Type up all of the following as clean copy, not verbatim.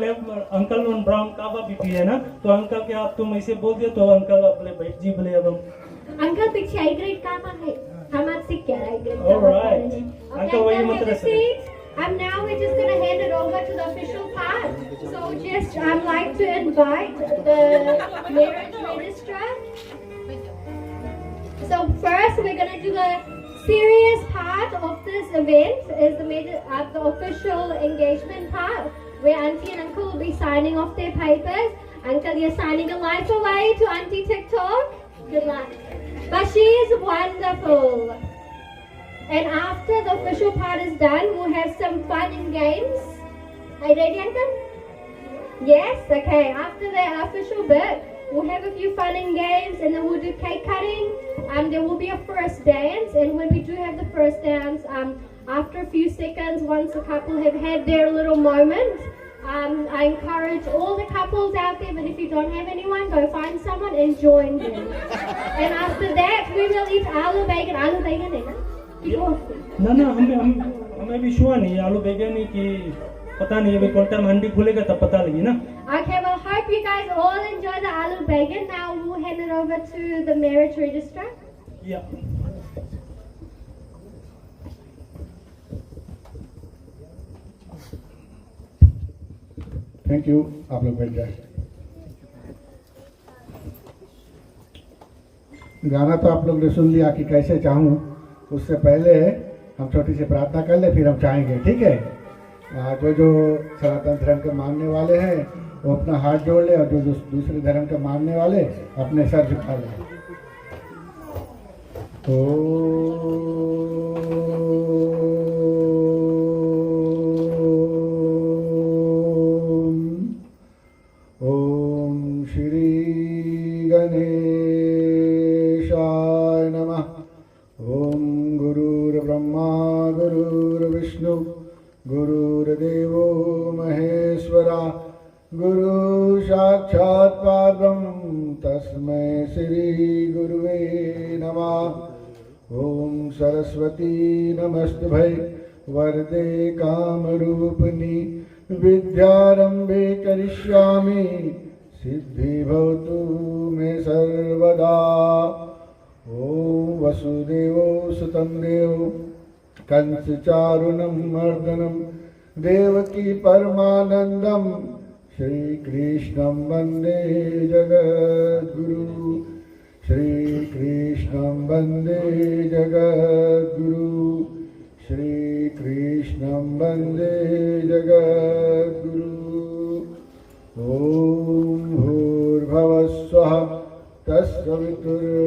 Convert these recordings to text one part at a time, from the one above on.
बोले uncle one brown कावा भी पिए ना, तो अंकल के आप तुम ऐसे बोल दिए तो अंकल बोले बैठ जी बोले अब अंकल पीछे आई ग्रेड कावा है, हम आज सीख क्या I grade. Alright. Uncle, why you want to seat? And now we're just going to hand it over to the official part. So just I'd like to invite the marriage registrar. So first we're going to do the serious part of this event is the official engagement part, where Auntie and Uncle will be signing off their papers. Uncle, you're signing a life away to Auntie TikTok. Good luck. But she is wonderful. And after the official part is done, we'll have some fun and games. Are you ready, Uncle? Yes? Okay. After the official bit, we'll have a few fun and games, and then we'll do cake cutting. There will be a first dance, and when we do have the first dance, after a few seconds, once the couple have had their little moment, I encourage all the couples out there, but if you don't have anyone, go find someone and join them. And after that, we will eat aloo bacon. Aloo bacon, eh? ना हमें भी शुआ नहीं आलू बैगन की पता नहीं, अभी कौन टाइम हंडी खुलेगा तब पता लगी ना। Okay, well, hope you guys all enjoy the aloo bacon. Now we'll hand it over to the marriage registrar. Yeah. Thank you, आप लोग बैठ जाए। गाना तो आप लोग ने सुन लिया कि कैसे चाहूँ, उससे पहले हम छोटी सी प्रार्थना कर ले, फिर हम चाहेंगे, ठीक है। जो सनातन धर्म के मानने वाले हैं वो अपना हाथ जोड़ ले, और जो दूसरे धर्म के मानने वाले अपने सर झुका ले। ओम श्री गणेशाय नमः। ओम गुरुर्ब्रह्मा गुरुर्विष्णु गुरुर्देवो महेश्वरा, गुरु साक्षात् परब्रह्म तस्मै श्री गुरुवे नमः। ओम सरस्वती नमस्तुभ्ये वरदे कामरूपिणी, विद्यारंभे करिष्यामि सिद्धि भवतु मे सर्वदा। ओम वसुदेवो सुतं देवो कंसचारुणं मर्दनं, देवकी परमानंदं श्री कृष्णं वंदे जगद्गुरु। श्री कृष्णं वंदे जगद्गुरु। श्री कृष्णं वंदे जगद्गुरु। ओम भूर्भुवस्सुः तत्सवितुर्वरेण्यं,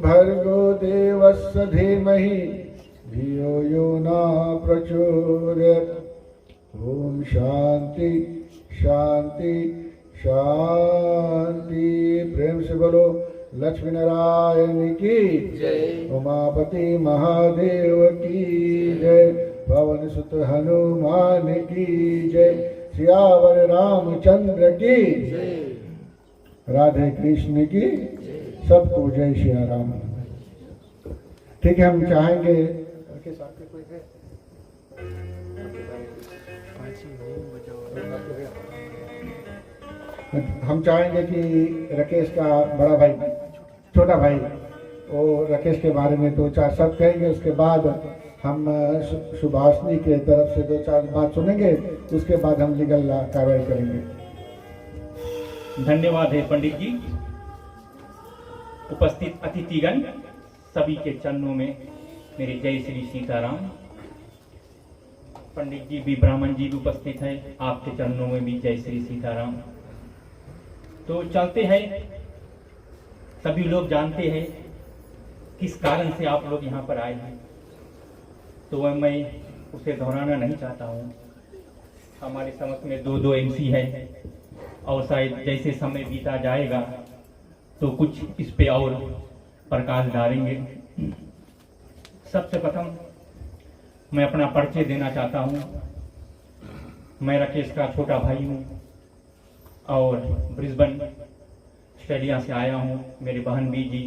भर्गो देवस्य धीमहि धियो यो न प्रचोदयात्। ओम शांति शांति शांति। प्रेम से बोलो लक्ष्मी नारायण की जय, उमापति महादेव की जय, पवन सुत हनुमान की जय, सियावर रामचंद्र की जय, राधे कृष्ण की सबको जय श्री राम। ठीक है, हम चाहेंगे कि राकेश का बड़ा भाई, छोटा भाई, वो राकेश के बारे में दो चार शब्द कहेंगे। उसके बाद हम सुभाषनी के तरफ से दो चार बात सुनेंगे, उसके बाद हम लीगल कार्रवाई करेंगे। धन्यवाद है पंडित जी। उपस्थित अतिथिगण सभी के चरणों में मेरी जय श्री सीताराम। पंडित जी भी, ब्राह्मण जी भी उपस्थित है, आपके चरणों में भी जय श्री सीताराम। तो चलते हैं, सभी लोग जानते हैं किस कारण से आप लोग यहाँ पर आए हैं, तो मैं उसे दोहराना नहीं चाहता हूँ। हमारे समक्ष में दो MC है, और शायद जैसे समय बीता जाएगा तो कुछ इस पे और प्रकाश डालेंगे। सबसे प्रथम मैं अपना परिचय देना चाहता हूँ। मैं राकेश का छोटा भाई हूँ और ब्रिस्बेन ऑस्ट्रेलिया से आया हूँ। मेरी बहन भी जी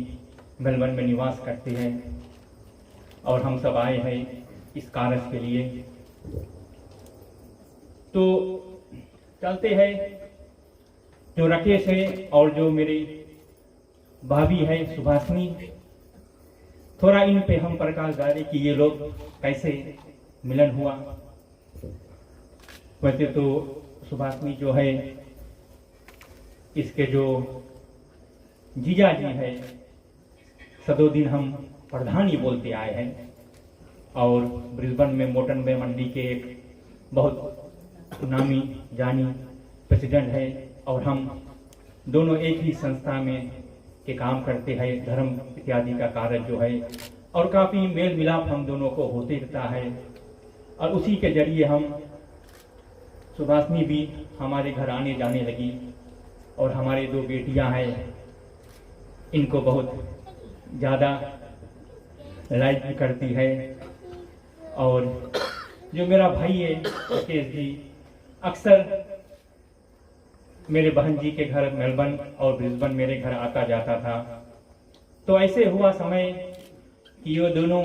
मेलबर्न में निवास करते हैं और हम सब आए हैं इस कार्य के लिए। तो चलते हैं, जो राकेश है और जो मेरी भाभी है सुभाषनी, थोड़ा इन पे हम प्रकाश डालें कि ये लोग कैसे मिलन हुआ। वैसे तो सुभाषनी जो है इसके जो जीजा जी है सदो दिन हम प्रधान ही बोलते आए हैं, और ब्रिस्बेन में मोटन बे मंडी के एक बहुत नामी जानी प्रेसिडेंट है, और हम दोनों एक ही संस्था में के काम करते हैं, धर्म इत्यादि का कार्य जो है, और काफ़ी मेल मिलाप हम दोनों को होते रहता है। और उसी के जरिए हम सुभाषनी भी हमारे घर आने जाने लगी, और हमारे 2 बेटियां हैं, इनको बहुत ज़्यादा लाइक भी करती है। और जो मेरा भाई है राकेश जी, अक्सर मेरे बहन जी के घर मेलबर्न और ब्रिस्बेन मेरे घर आता जाता था। तो ऐसे हुआ समय कि ये दोनों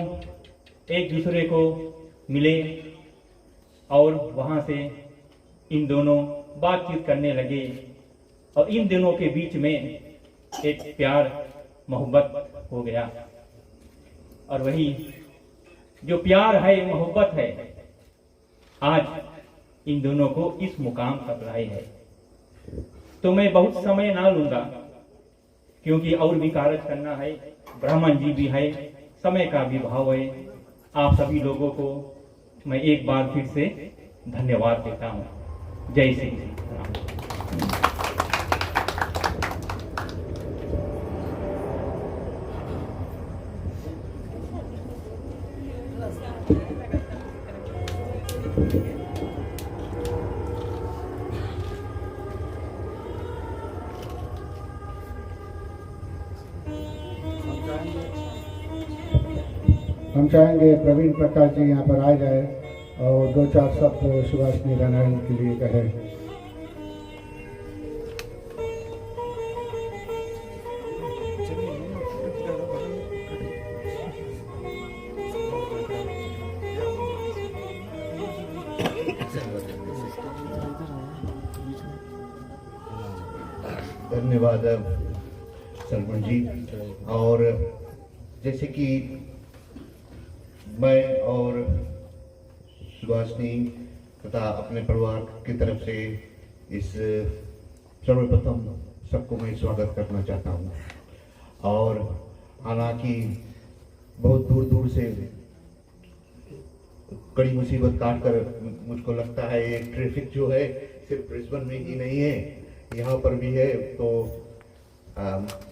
एक दूसरे को मिले, और वहाँ से इन दोनों बातचीत करने लगे, और इन दोनों के बीच में एक प्यार मोहब्बत हो गया। और वही जो प्यार है मोहब्बत है आज इन दोनों को इस मुकाम तक लाए है। तो मैं बहुत समय ना लूंगा, क्योंकि और भी कार्य करना है, ब्राह्मण जी भी है, समय का भी भाव है। आप सभी लोगों को मैं एक बार फिर से धन्यवाद देता हूँ। जय श्री राम। हम चाहेंगे प्रवीण प्रकाश जी यहाँ पर आ जाए और 2-4 शब्द सुभाषनी रानायण के लिए कहें। धन्यवाद सरपंच जी। और जैसे कि मैं और सुभाषनी तथा अपने परिवार की तरफ से इस सर्वप्रथम सबको मैं स्वागत करना चाहता हूँ। और हालांकि बहुत दूर दूर से कड़ी मुसीबत काट कर मुझको लगता है ये ट्रैफिक जो है सिर्फ ब्रिस्बेन में ही नहीं है, यहाँ पर भी है। तो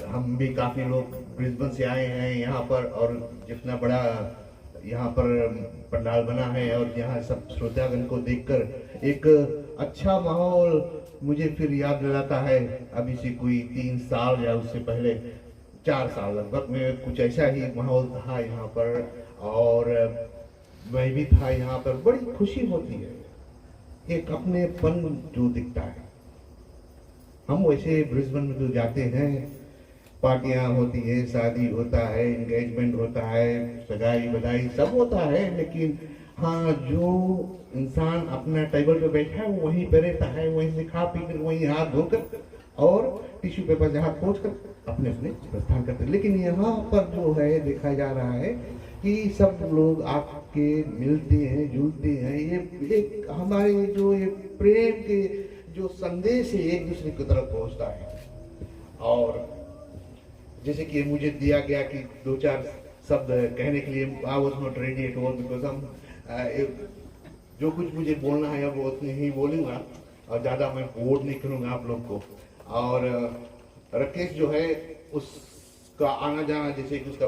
हम भी काफ़ी लोग ब्रिस्बेन से आए हैं यहाँ पर, और जितना बड़ा यहाँ पर पंडाल बना है और यहाँ सब श्रोतागण को देखकर एक अच्छा माहौल मुझे फिर याद दिलाता है। अभी से कोई 3 साल या उससे पहले 4 साल लगभग में कुछ ऐसा ही माहौल था यहाँ पर, और मैं भी था यहाँ पर। बड़ी खुशी होती है, एक अपनेपन जो दिखता है। हम वैसे ब्रिस्बेन में जो जाते हैं, पार्टियां होती है, शादी होता है, एंगेजमेंट होता है, सगाई बधाई सब होता है, लेकिन हाँ जो इंसान अपना टेबल पे बैठा है वो वहीं पे रहता है, वहीं से खा पी कर वहीं हाथ धोकर और टिश्यू पेपर से हाथ पोंछ कर अपने अपने प्रस्थान करते हैं। लेकिन यहाँ पर जो है देखा जा रहा है कि सब लोग आके मिलते हैं, जुलते हैं। ये एक हमारे जो ये प्रेम के जो संदेश है एक दूसरे की तरफ पहुंचता है। और जैसे कि मुझे दिया गया कि 2-4 शब्द कहने के लिए, I was not ready at all, because हम जो कुछ मुझे बोलना है अब उतनी ही बोलूँगा, और ज़्यादा मैं बोर नहीं करूँगा आप लोग को। और राकेश जो है उसका आना जाना, जैसे कि उसका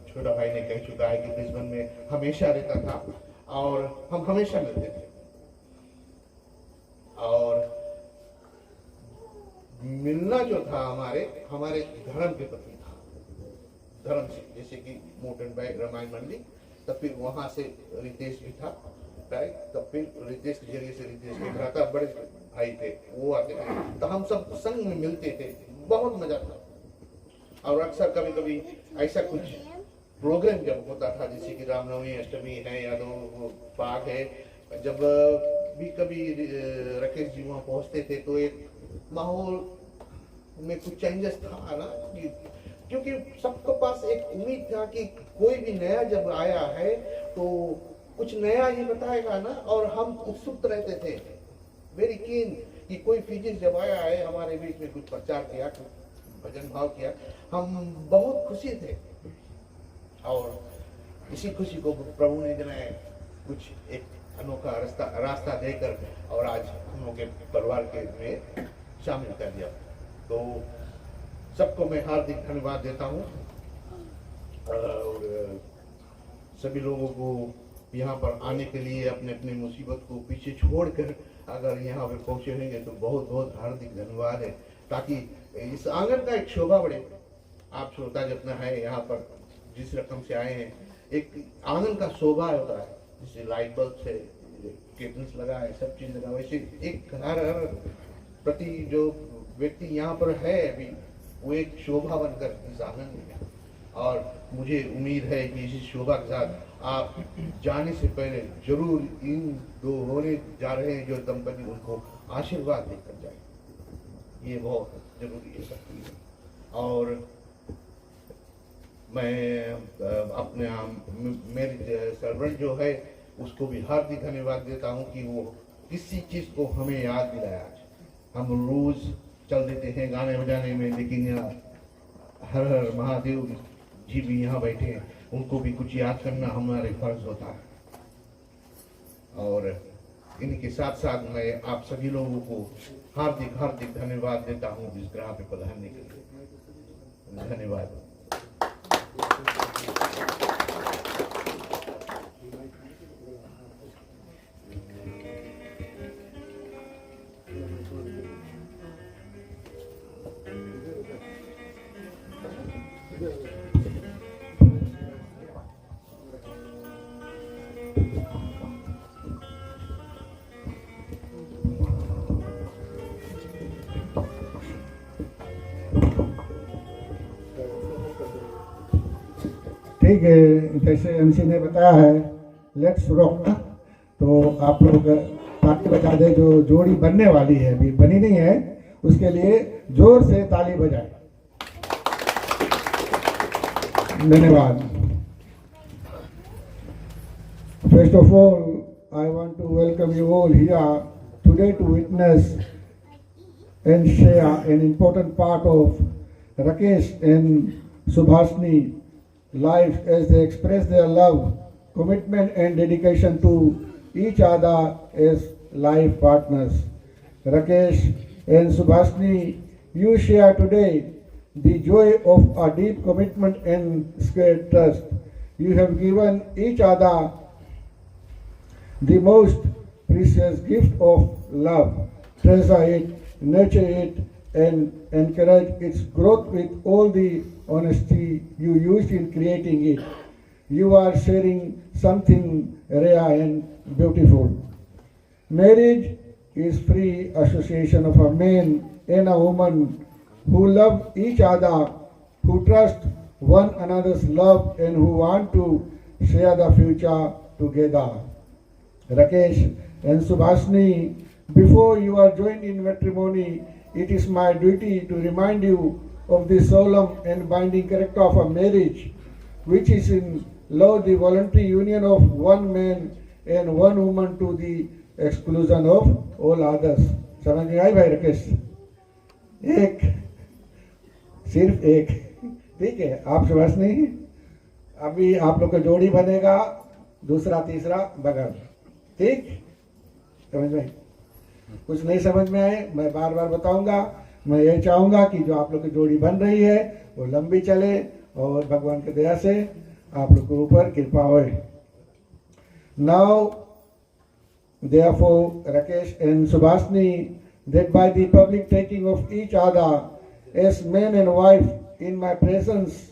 छोटा भाई ने कह चुका है कि ब्रिस्बेन में हमेशा रहता था, और हम हमेशा मिलते थे। और मिलना जो था हमारे धर्म के प्रति था, धर्म से, जैसे कि मोटन बाई रामायण मंडी, तब फिर वहां से रितेश भी था, राइट। तब फिर रितेश के जरिए से रितेश के भ्राता बड़े भाई थे, वो आते थे, तो हम सब संग में मिलते थे, बहुत मजा था। और अक्सर कभी कभी ऐसा कुछ प्रोग्राम जब होता था, जैसे कि रामनवमी, अष्टमी है या तो पाक है, जब भी कभी राकेश जी वहाँ पहुँचते थे तो एक माहौल में कुछ चेंजेस था ना, क्योंकि सबके पास एक उम्मीद था कि कोई भी नया जब आया है तो कुछ नया ही बताएगा ना, और हम उत्सुक रहते थे, वेरी कीन कि कोई फिजिक्स जब आया है हमारे बीच में कुछ प्रचार किया, कुछ भजन भाव किया, हम बहुत खुशी थे। और इसी खुशी को प्रभु ने जो है कुछ एक अनोखा रास्ता देकर और आज हम लोग के परिवार के में शामिल कर दिया। तो सबको मैं हार्दिक धन्यवाद देता हूँ और सभी लोगों को यहाँ पर आने के लिए अपने अपने मुसीबत को पीछे छोड़कर अगर यहाँ पे पहुँचे होंगे तो बहुत बहुत हार्दिक धन्यवाद है, ताकि इस आंगन का एक शोभा बढ़े। आप श्रोता जितना है यहाँ पर जिस रकम से आए हैं, एक आंगन का शोभा होता है, जैसे लाइट बल्ब से कर्टन्स लगा है, सब चीज लगा, वैसे एक हर प्रति जो व्यक्ति यहाँ पर है अभी वो एक शोभा बनकर इस आंगन में है। और मुझे उम्मीद है कि इसी शोभा के साथ आप जाने से पहले जरूर इन दो होने जा रहे हैं जो दंपति, उनको आशीर्वाद देकर जाए, ये बहुत जरूरी है सबके लिए। और मैं अपने मेरे सर्वेंट जो है उसको भी हार्दिक धन्यवाद देता हूँ कि वो किसी चीज को हमें याद दिलाया। आज हम रोज चल देते हैं गाने बजाने में, लेकिन यहाँ हर हर महादेव जी भी यहाँ बैठे हैं, उनको भी कुछ याद करना हमारे फर्ज होता है। और इनके साथ साथ मैं आप सभी लोगों को हार्दिक हार्दिक धन्यवाद देता हूँ इस ग्रह पे पधारने के लिए। धन्यवाद। ठीक है, जैसे एमसी ने बताया है लेट्स रॉक, तो आप लोग ताली बजा दे। जो जोड़ी बनने वाली है, अभी बनी नहीं है, उसके लिए जोर से ताली बजाए। धन्यवाद। First of all, I want to welcome you all here today to witness and share an important part of Rakesh and Subhashni lives as they express their love, commitment and dedication to each other as life partners. Rakesh and Subhashni, you share today the joy of a deep commitment and sacred trust. You have given each other the most precious gift of love. Treasure it, nurture it, and encourage its growth with all the honesty you used in creating it. You are sharing something rare and beautiful. Marriage is free association of a man and a woman who love each other, who trust one another's love, and who want to share the future together. Rakesh and Subhashni, before you are joined in matrimony, it is my duty to remind you of the solemn and binding character of a marriage, which is in law the voluntary union of one man and one woman to the exclusion of all others. समझ में आई भाई राकेश? एक, सिर्फ एक, ठीक है। आप सुभाषनी, अभी आप लोग का जोड़ी बनेगा, दूसरा तीसरा बगल, ठीक? समझ में? कुछ नहीं समझ में आए मैं बार बार बताऊंगा। मैं ये चाहूंगा कि जो आप लोग की जोड़ी बन रही है वो लंबी चले और भगवान की दया से आप लोग के ऊपर कृपा होए। Now, therefore, Rakesh and Subhashni, that by the public taking of each other as man and wife in my presence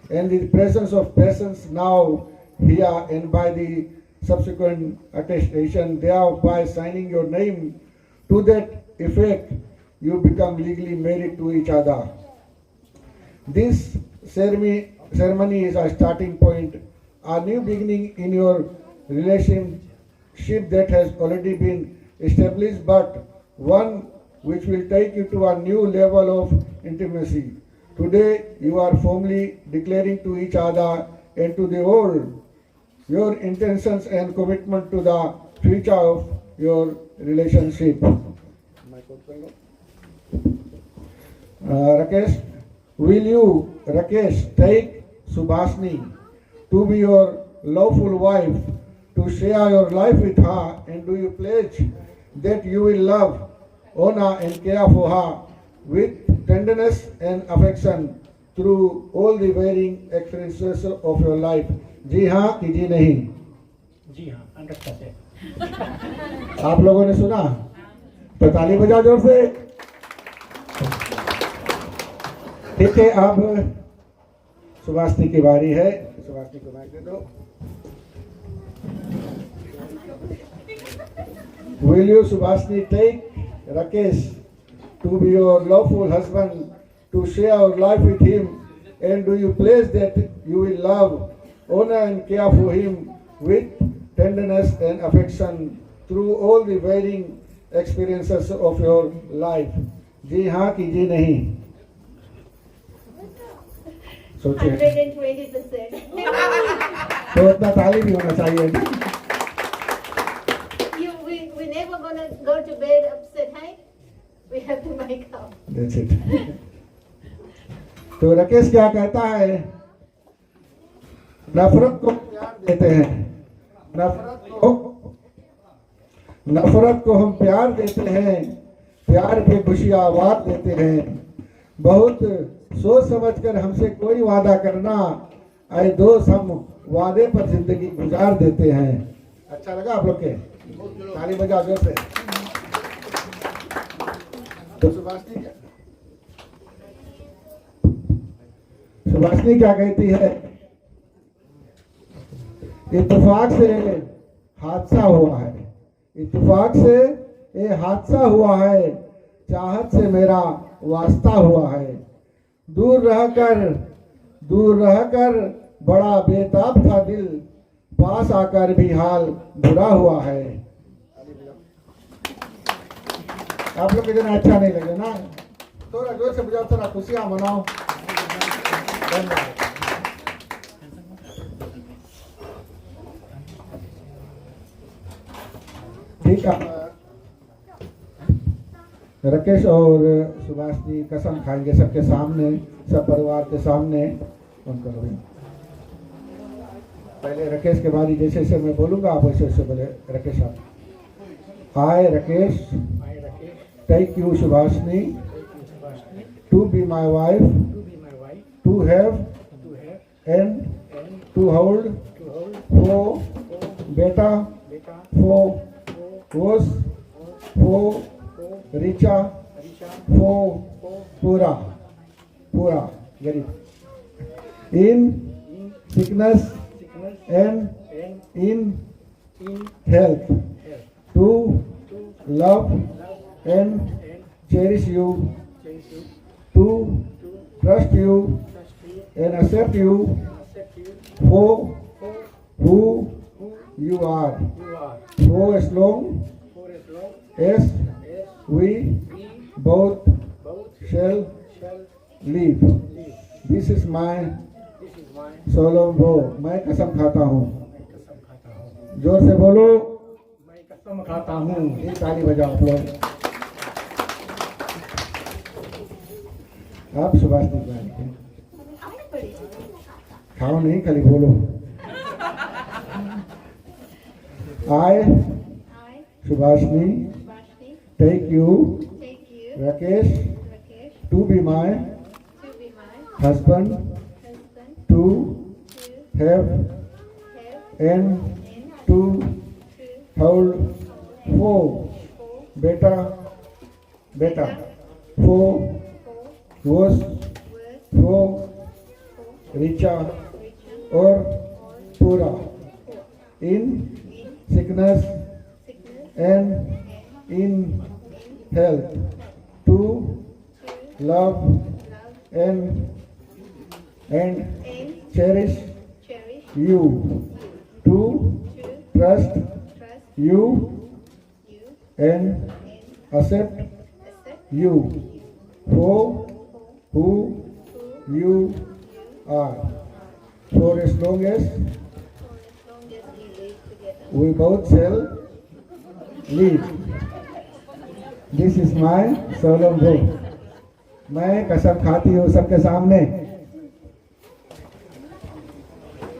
and the presence of persons now here, and by the subsequent attestation thereby signing your name, to that effect you become legally married to each other. This ceremony is a starting point, a new beginning in your relationship that has already been established, but one which will take you to a new level of intimacy. Today, you are firmly declaring to each other and to the world your intentions and commitment to the future of your relationship. Rakesh, will you, Rakesh, take Subhashni to be your lawful wife, to share your life with her, and do you pledge that you will love, honor, and care for her with tenderness and affection through all the varying experiences of your life? जी हाँ कि जी नहीं? जी हाँ, 100%। आप लोगों ने सुना? तो ताली बजा जोर से। ठीक है, अब सुभाषनी की बारी है। सुभाषनी को माइक दे दो। Will you, Subhashni, take Rakesh to be your lawful husband, to share your life with him, and do you pledge that you will love, honor, and care for him with tenderness and affection through all the varying experiences of your life? जी हाँ कि जी नहीं? सोचिए। 120%. तो इतना ताली भी होना चाहिए। We never gonna go to bed upset, hey? We have to make up. That's it. तो राकेश क्या कहता है? नफरत को प्यार देते हैं, नफरत को हम प्यार देते हैं, प्यार पे खुशियावाद देते हैं। बहुत सोच समझकर हमसे कोई वादा करना, आए दोस्त हम वादे पर जिंदगी गुजार देते हैं। अच्छा लगा आप लोग के? ताली बजा जोर से। तो सुभाषनी क्या कहती है? इत्तेफाक से हादसा हुआ है, इत्तेफाक से ये हादसा हुआ है, चाहत से मेरा वास्ता हुआ है। दूर रहकर बड़ा बेताब था दिल, पास आकर भी हाल बुरा हुआ है। आप लोग कितना अच्छा नहीं लगे ना? थोड़ा जोर से बजाओ, थोड़ा खुशियां मनाओ। धन्यवाद। ठीक है, राकेश और सुभाषनी कसम खाएंगे सबके सामने, सब परिवार के सामने। उनको पहले राकेश के बारे जैसे जैसे मैं बोलूंगा आप वैसे वैसे बोले। राकेश आप। I Rakesh take you Subhashini to be my wife, to have and to hold for better, for was for richa, for pura gari, in sickness and in health, to love and cherish you, to trust you and accept you for who you are, for as long as we both shall live. This is my solemn vow. मैं कसम खाता हूँ। जोर से बोलो, मैं कसम खाता हूँ। एक ताली बजाओ आप लोग। आप सुभाषनी बारी खाओ नहीं, खाली बोलो। I, Subhashni, take you, Rakesh, to be my husband, to have and to hold for better, for worse, for richer or poorer, in sickness and in health, to love and cherish you, to trust you and accept you for who you are, for as long as we both shall live. This is my solemn oath. मैं कसम खाती हूँ सबके सामने,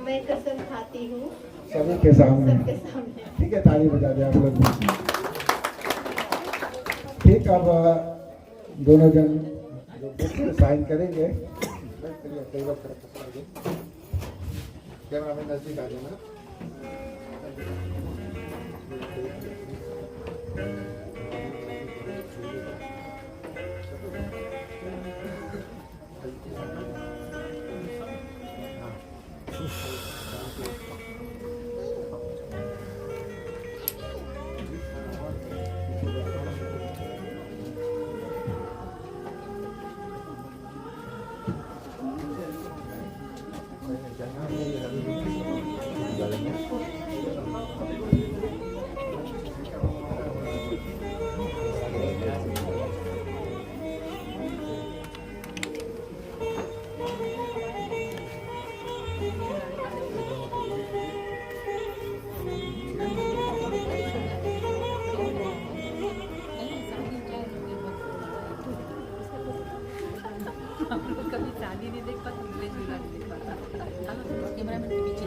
मैं कसम खाती हूँ सभी के सामने। सबके सामने। ठीक है, ताली बजा दे आप लोग भी। ठीक, अब दोनों जन जो साइन करेंगे, कैमरा में नजदीक आ जाना। कभी शादी नहीं देख पाता, विलेज विला नहीं देख पाता। कैमरामैन के पीछे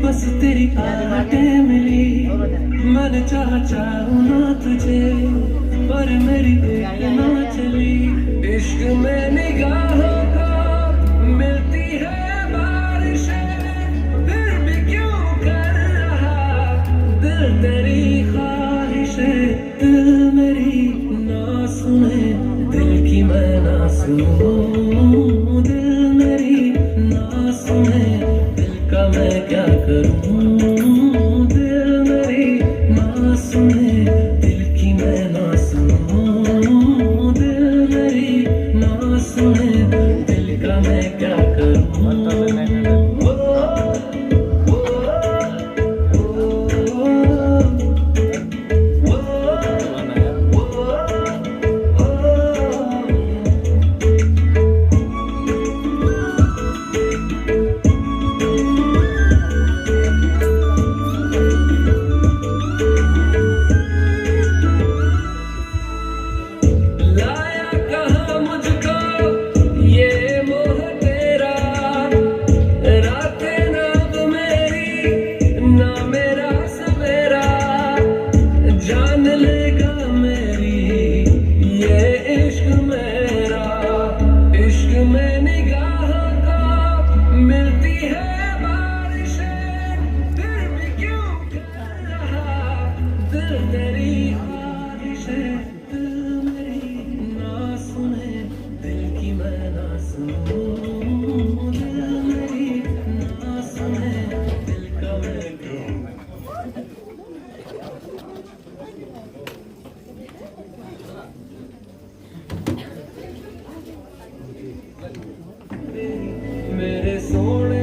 बस तेरी आदतें मिली, मन चाहूँ ना तुझे पर मेरी एक ना चली। इश्क में निगाहों को मिलती है बारिशें, फिर भी क्यों कर रहा दिल तेरी ख्वाहिशें। दिल मेरी ना सुने, दिल की मैं ना सुनूं, दिल मेरी ना सुने, दिल का मैं क्या करूं। दिल मेरी ना सुने, दिल की मैं ना सुनूं, दिल मेरी ना सुने, दिल का मैं क्या करूं। मेरे सोने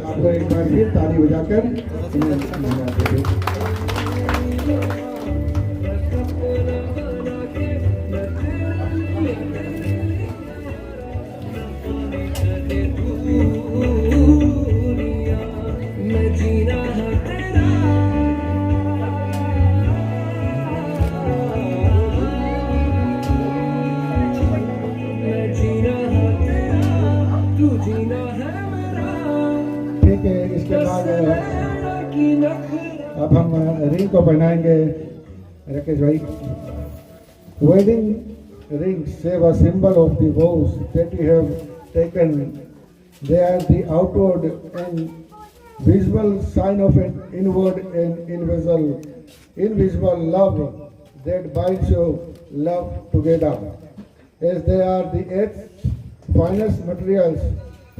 आपको एक बार फिर ताली बजाकर इन्हें धन्यवाद देते मैं जीना है तेरा मैं जीना है तेरा तू जीना है मेरा ठीक है। इसके बाद की नखरा अब हम रिंग को पहनाएंगे राकेश भाई। Wedding rings save a symbol of the vows that you have taken. They are the outward and visible sign of an inward and invisible love that binds your love together. As they are the earth's finest materials,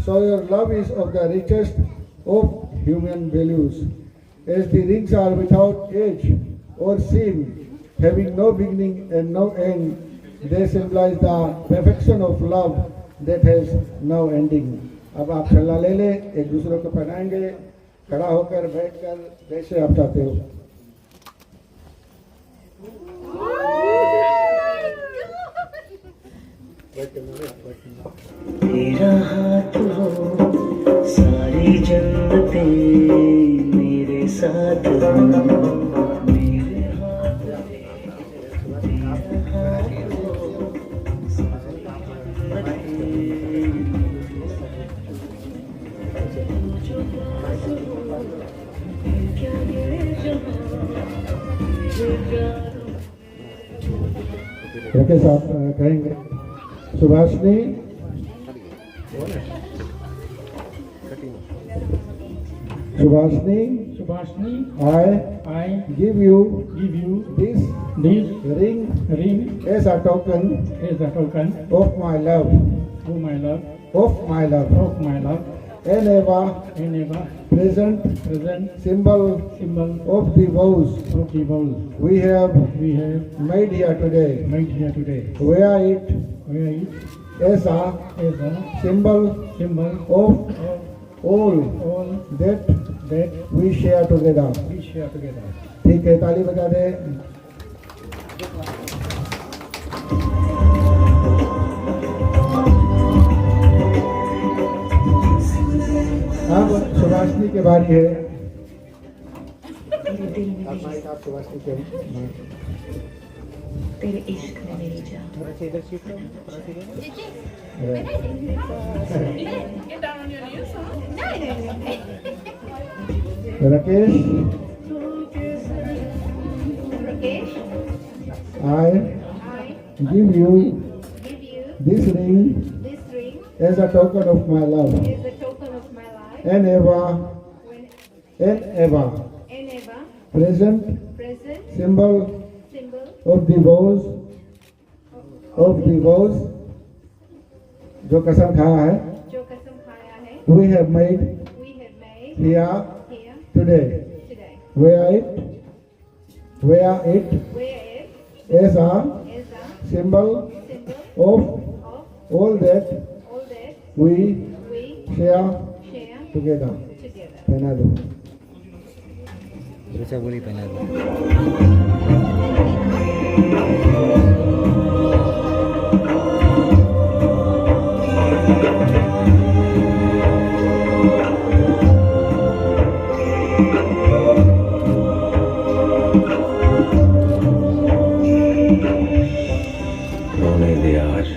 so your love is of the richest of human values. As the rings are without edge or seam, having no beginning and no end, they symbolize the perfection of love that has no ending. अब आप छल्ला ले ले, एक दूसरे को पहनाएंगे, खड़ा होकर बैठकर जैसे आप चाहते हो। तेरा हाथ हो सारी जन्नतें मेरे साथ हो मेरे हाथ तेरा हाथ हो सारी जन्नतें जो पास हो क्या मेरे जहाँ राकेश आप कहेंगे। Subhashini Subhashni, I I give you give you this this ring ring as a token as a token of my love, of my love, of my love, of my love, and ever and ever present symbol of the vows of the vows we have we have made here today. made here today. Wear it Wear it as a as a symbol symbol of of all that that we share together. we share together. ठीक है, ताली बजा दे। अब सुभाषनी के बारी है। तेरे दिल में मेरी आप सुभाषनी के तेरे इश्क में मेरी जान Rakesh Rakesh, I I give you give you this ring this ring as a token of my love as a token of my life. and ever When and ever and ever present symbol symbol of the vows जो कसम खाया है जो कसम खाया है we have made we have made here here today. today. Wear it Wear it as a as a symbol symbol of of all that all that we we share share together. together. पहना दो। बोली पहना दो। रोने दे आज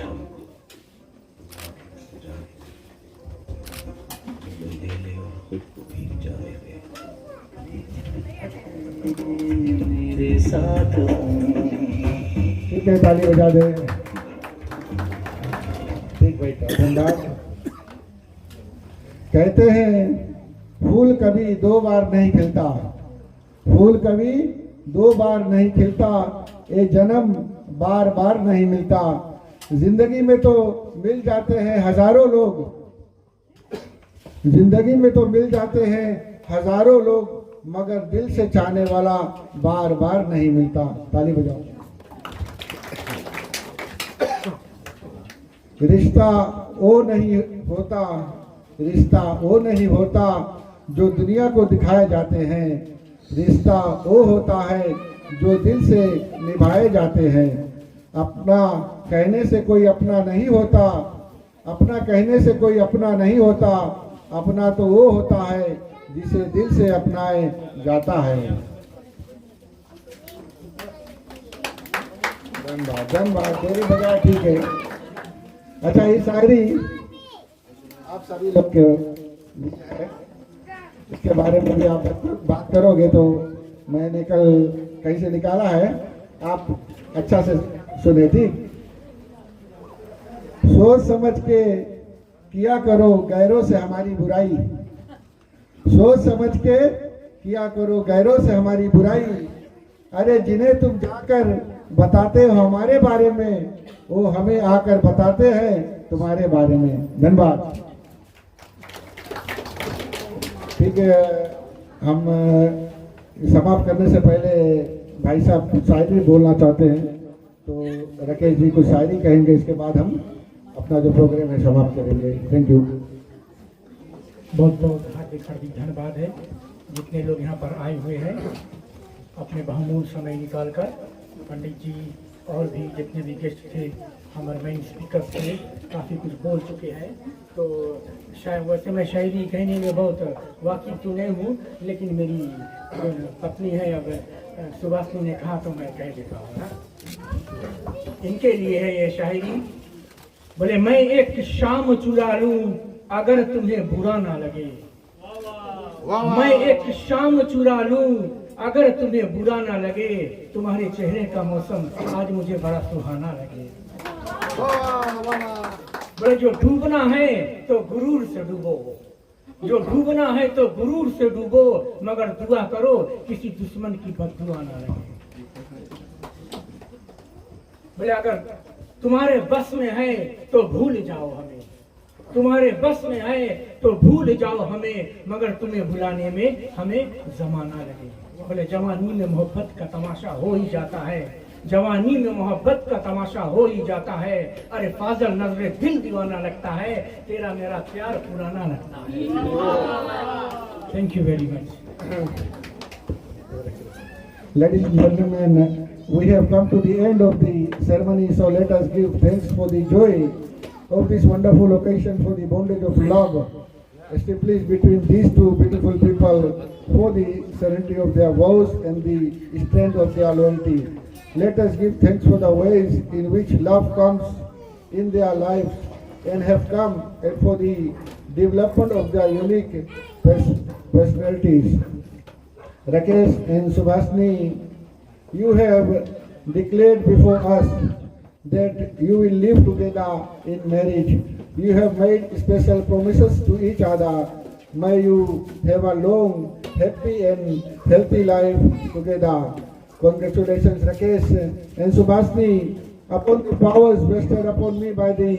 दे ले और खुद को भीग जाने दे मेरे साथ हो ठीक है, ताली बजा दे। ठीक भाई, धन्यवाद। कहते हैं फूल कभी दो बार नहीं खिलता, फूल कभी दो बार नहीं खिलता, ये जन्म बार बार नहीं मिलता। जिंदगी में तो मिल जाते हैं हजारों लोग, जिंदगी में तो मिल जाते हैं हजारों लोग, मगर दिल से चाहने वाला बार बार नहीं मिलता। ताली बजाओ। रिश्ता वो नहीं होता, रिश्ता वो नहीं होता जो दुनिया को दिखाए जाते हैं, रिश्ता वो होता है जो दिल से निभाए जाते हैं। अपना कहने से कोई अपना नहीं होता, अपना कहने से कोई अपना नहीं होता, अपना तो वो होता है जिसे दिल से अपनाए जाता है। धन्यवाद, तेरी बजाय ठीक है। अच्छा, ये शायरी आप सभी लोग के लिए है, इसके बारे में भी आप बात करोगे तो मैंने कल कहीं से निकाला है, आप अच्छा से सुने। ठीक, सोच समझ के किया करो गैरों से हमारी बुराई, सोच समझ के किया करो गैरों से हमारी बुराई। अरे जिन्हें तुम जाकर बताते हो हमारे बारे में, वो हमें आकर बताते हैं तुम्हारे बारे में। धन्यवाद। ठीक है, हम समाप्त करने से पहले भाई साहब कुछ शायरी बोलना चाहते हैं, तो राकेश जी कुछ शायरी कहेंगे, इसके बाद हम अपना जो प्रोग्राम है समाप्त करेंगे। Thank you. बहुत बहुत हार्दिक हार्दिक धन्यवाद है जितने लोग यहाँ पर आए हुए हैं अपने बहुमूल्य समय निकालकर। पंडित जी और भी जितने भी गेस्ट थे, हमारे मेन स्पीकर थे, काफ़ी कुछ बोल चुके हैं। तो शायद वैसे मैं शायरी कहने में बहुत वाकिफ तो नहीं हूँ, लेकिन मेरी पत्नी है अब सुभाषनी ने कहा तो मैं कह देता हूँ ना। इनके लिए है ये शायरी। बोले, मैं एक शाम चुरा लूं अगर तुम्हें बुरा ना लगे, मैं एक शाम चुरा लूं अगर तुम्हें बुरा ना लगे, तुम्हारे चेहरे का मौसम आज मुझे बड़ा सुहाना लगे। बोले, जो डूबना है तो गुरूर से डूबो, जो डूबना है तो गुरूर से डूबो, मगर दुआ करो किसी दुश्मन की बददुआ ना लगे। बोले, अगर तुम्हारे बस में है तो भूल जाओ हमें, तुम्हारे बस में है तो भूल जाओ हमें, मगर तुम्हें भुलाने में हमें जमाना लगे। बोले, जवानी में मोहब्बत का तमाशा हो ही जाता है, जवानी में मोहब्बत का तमाशा हो ही जाता है। अरे फाजल नजरे दिल दीवाना लगता है, तेरा मेरा प्यार पुराना लगता है। Thank you very much. Ladies and gentlemen, we have come to the end of the ceremony, so let us give thanks for the joy of this wonderful occasion, for the bondage of love established between these two beautiful people, for the serenity of their vows and the strength of their loyalty. Let us give thanks for the ways in which love comes in their lives and have come, and for the development of their unique personalities. Rakesh and Subhasni, you have declared before us that you will live together in marriage. You have made special promises to each other. May you have a long, happy and healthy life together. Congratulations, Rakesh and Subhasni. Upon the powers vested upon me by the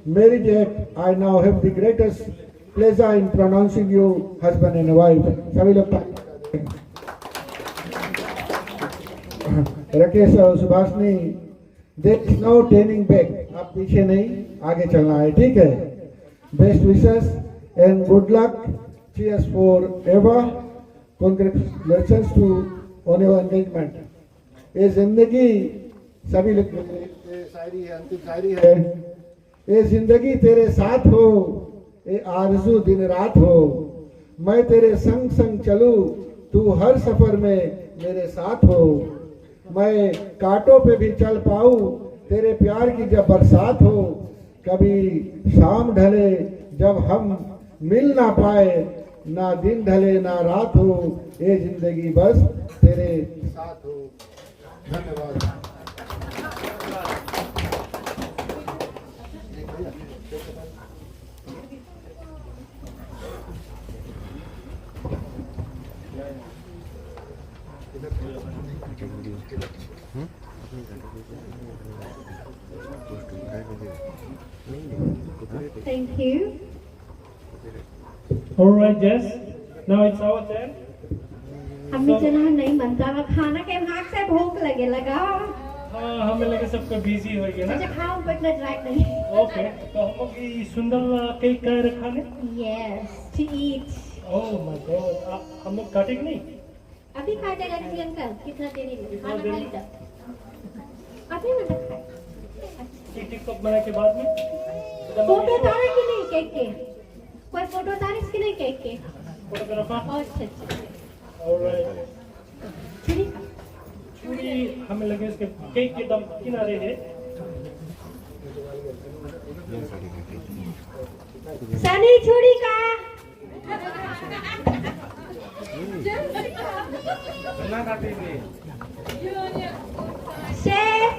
Marriage Act, I now have the greatest pleasure in pronouncing you husband and wife. सभी लोग राकेश और Subhashini, there is no turning back. आप पीछे नहीं, आगे चलना है, ठीक है? Best wishes and good luck. Cheers forever. Congratulations to on your engagement. ये जिंदगी सभी लोग शायरी है, अंतिम शायरी है। ये जिंदगी तेरे साथ हो, ये आरज़ू दिन रात हो, मैं तेरे संग संग चलूं, तू हर सफर में मेरे साथ हो। मैं कांटों पे भी चल पाऊं, तेरे प्यार की जब बरसात हो, कभी शाम ढले जब हम मिल ना पाए, ना दिन ढले ना रात हो, ये जिंदगी बस तेरे साथ हो। धन्यवाद। Thank you. All right, Jess. Now it's our turn. हमें जना नहीं बनता है, खाना के भाग से भूख लगे लगा। हाँ, हमें लगे सबको बिजी हो गया ना। अच्छा खाओ, बट ना ट्राई नहीं। ओके, तो हम लोग ये सुंदर केक का रखा है। Yes, to eat. Oh my God, हम लोग काटे कि नहीं? अभी काटेगा नहीं अंकल, कितना देने में खाना खा लीजिए। अभी मतलब खाए। टिकटॉक बना के बाद में फोटो तारे कि नहीं केक के? कोई फोटो तारे कि नहीं केक के? फोटोग्राफर अच्छा अच्छा। और छुरी छुरी हमें लगे इसके केक के दम किनारे है। सनी छुरी का शेफ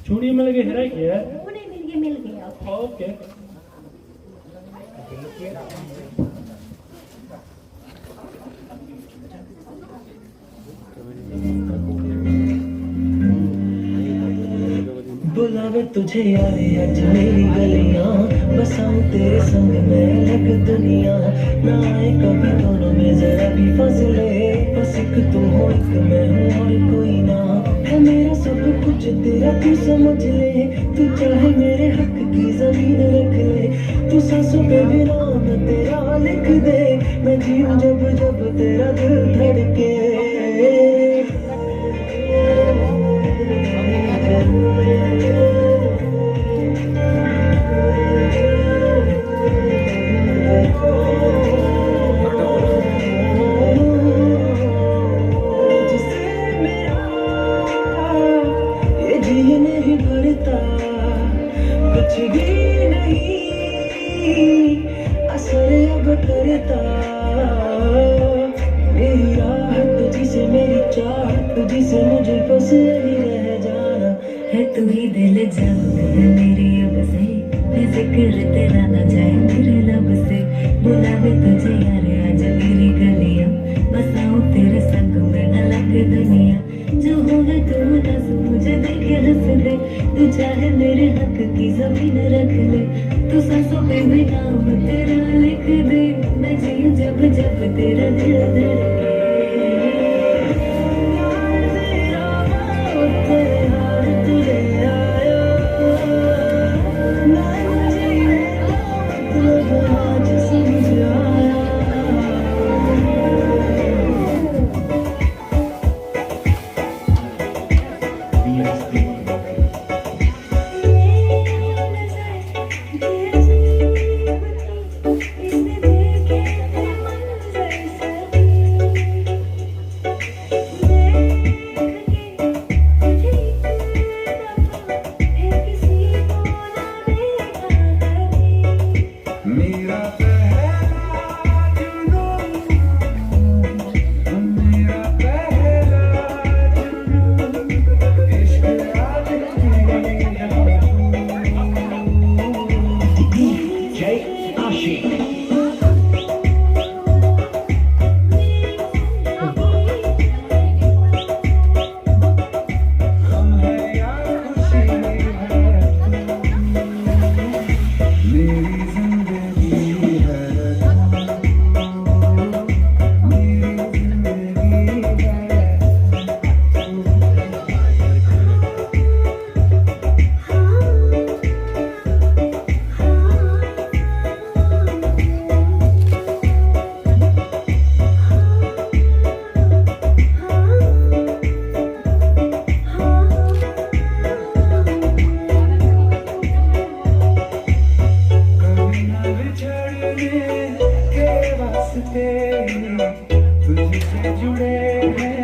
छुरी में लगे हेरा क्या है? वो नहीं मिल गया। ओके बुलावे तुझे यारे आज मेरी गलियां, बसाऊं तेरे संग में अलग दुनिया, ना आए कभी दोनों में जरा भी फासले, बस एक तुम हो एक मैं हूँ और कोई ना, है मेरा सब कुछ तेरा तू समझ ले, तू चाहे मेरे हक की जमीन रख ले, तू सांसों पे भी नाम तेरा लिख दे, मैं जीऊं जब जब तेरा दिल धड़के। कुछ भी नहीं असर अब करता, मेरी राह तुझसे मेरी चाहत तुझसे मुझे बस यही रह जाना है, तू ही दिल जान है मेरी अब से, मैं जिक्र तेरा ना जाए मेरे लब से, बुलावे तुझे यार आज मेरी गलियां, बसाऊं तेरे संग में अलग दुनिया, जो होगा तू दस मुझे देखे हंस दे, तू चाहे मेरे हक की जमीन रख ले, तू सांसों पे भी नाम तेरा लिख दे, मैं जीऊं जब जब तेरा दिल धड़के। तेरे हाथ तुझे आया, ना जीने का मतलब आज समझ आया। तुझसे जुड़े हैं